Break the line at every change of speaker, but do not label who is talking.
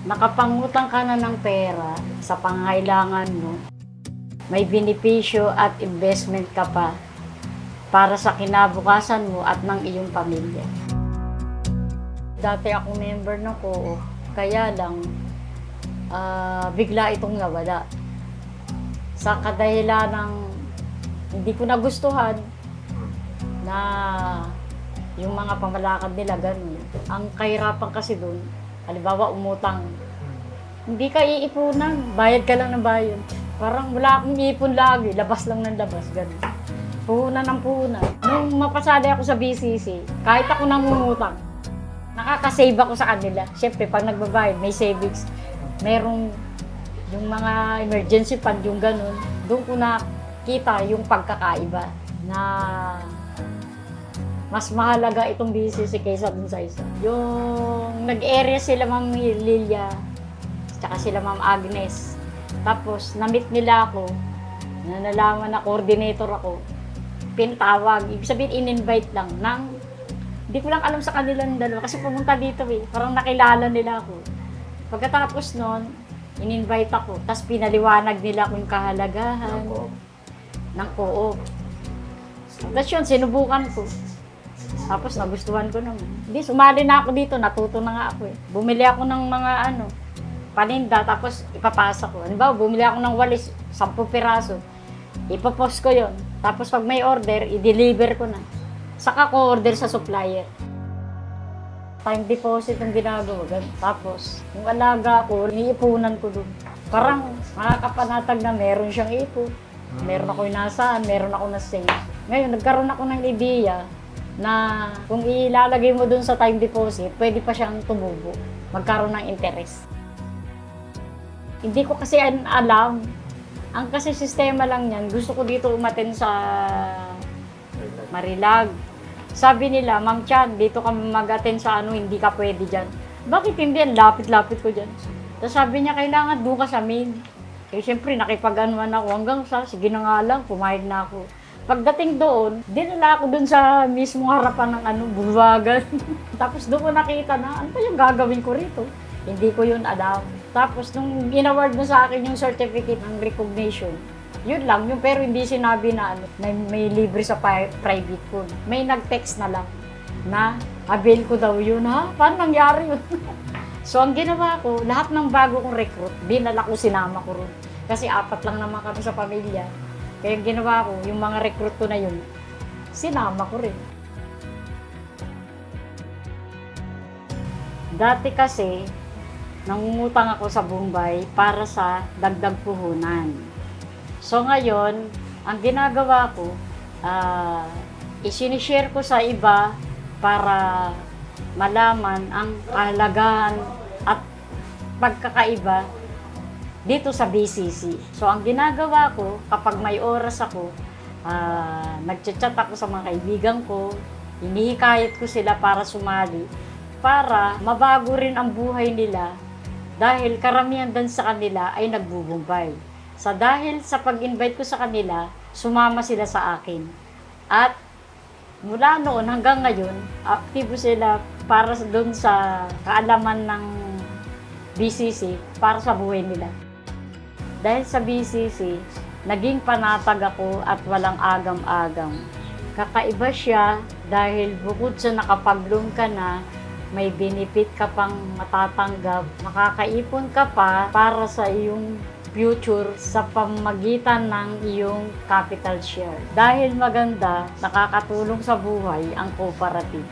nakapangutang ka na ng pera sa pangangailangan mo, may benepisyo at investment ka pa para sa kinabukasan mo at ng iyong pamilya. Dati ako member ng co-op, kaya lang bigla itong nawala. Sa kadahilan ng hindi ko nagustuhan na yung mga pamalakad nila ganun. Ang kahirapan kasi doon, halimbawa umutang, hindi ka iipunan, bayad ka lang ng bayad. Parang wala akong iipon lagi, labas lang ng labas, ganun. Puhunan ng puhunan. Nung mapasali ako sa BCC, kahit ako nangungutang, nakakasave ako sa kanila. Siyempre, pag nagbabayad, may savings. Merong yung mga emergency fund, yung ganun. Doon ko nakita yung pagkakaiba na mas mahalaga itong BCC kaysa dun sa isa. Yung nag-area sila Ma'am Lilia, tsaka sila Ma'am Agnes. Tapos, na-meet nila ako, na nalaman na coordinator ako, pinatawag. Ibig sabihin, in-invite lang. Hindi ko lang alam sa kanilang dalawa kasi pumunta dito eh. Parang nakilala nila ako. Pagkatapos nun, in-invite ako. Tapos pinaliwanag nila kung yung kahalagahan ng co-op. Tapos yun, sinubukan ko. Tapos nagustuhan ko naman. Hindi, sumali na ako dito. Natuto na nga ako eh. Bumili ako ng mga paninda, tapos ipapasa ko. Halimbawa, bumili ako ng walis, 10 piraso. Ipapost ko yon. Tapos pag may order, i-deliver ko na. Saka ko order sa supplier. Time deposit ang ginagawa. Tapos, yung alaga ko, iniipunan ko doon. Parang makakapanatag na meron siyang ipon. Meron ako inasaan, meron ako na save. Ngayon, nagkaroon ako ng ideya na kung ilalagay mo doon sa time deposit, pwede pa siyang tumubo. Magkaroon ng interest. Hindi ko kasi alam. Ang kasi sistema lang yan, gusto ko dito umaten sa Marilag. Sabi nila, Ma'am Chan, dito ka mag-attend sa hindi ka pwede dyan. Bakit hindi? Lapit-lapit ko dyan. Tapos sabi niya, kailangan doon ka sa main. Eh, syempre, nakipag-anuan ako hanggang sige na nga lang, pumayag na ako. Pagdating doon, dinala ako doon sa mismong harapan ng bulwagan. Tapos doon ko nakita na, ano pa yung gagawin ko rito? Hindi ko yun alam. Tapos nung in-award mo sa akin yung certificate ng recognition, yun lang, yung pero hindi sinabi na may libre sa private pool. May nag-text na lang na avail ko daw yun, ha? Paano nangyari yun? So ang ginawa ko, lahat ng bago kong recruit, dinala ko, sinama ko ron. Kasi 4 lang naman kami sa pamilya. Kaya ang ginawa ko, yung mga recruit ko na yun, sinama ko rin. Dati kasi, nangungutang ako sa Bombay para sa dagdag puhunan. So ngayon, ang ginagawa ko, isinishare ko sa iba para malaman ang kahalagahan at pagkakaiba dito sa BCC. So ang ginagawa ko, kapag may oras ako, nagchat-chat ako sa mga kaibigan ko, hinihikayat ko sila para sumali, para mabago rin ang buhay nila dahil karamihan din sa kanila ay nagbubumbay. Dahil sa pag-invite ko sa kanila, sumama sila sa akin. At mula noon hanggang ngayon, aktibo sila para doon sa kaalaman ng BCC para sa buhay nila. Dahil sa BCC, naging panatag ako at walang agam-agam. Kakaiba siya dahil bukod sa nakapag-loan ka na, may benefit ka pang matatanggap, makakaipon ka pa para sa iyong future sa pamamagitan ng iyong capital share. Dahil maganda, nakakatulong sa buhay ang cooperative.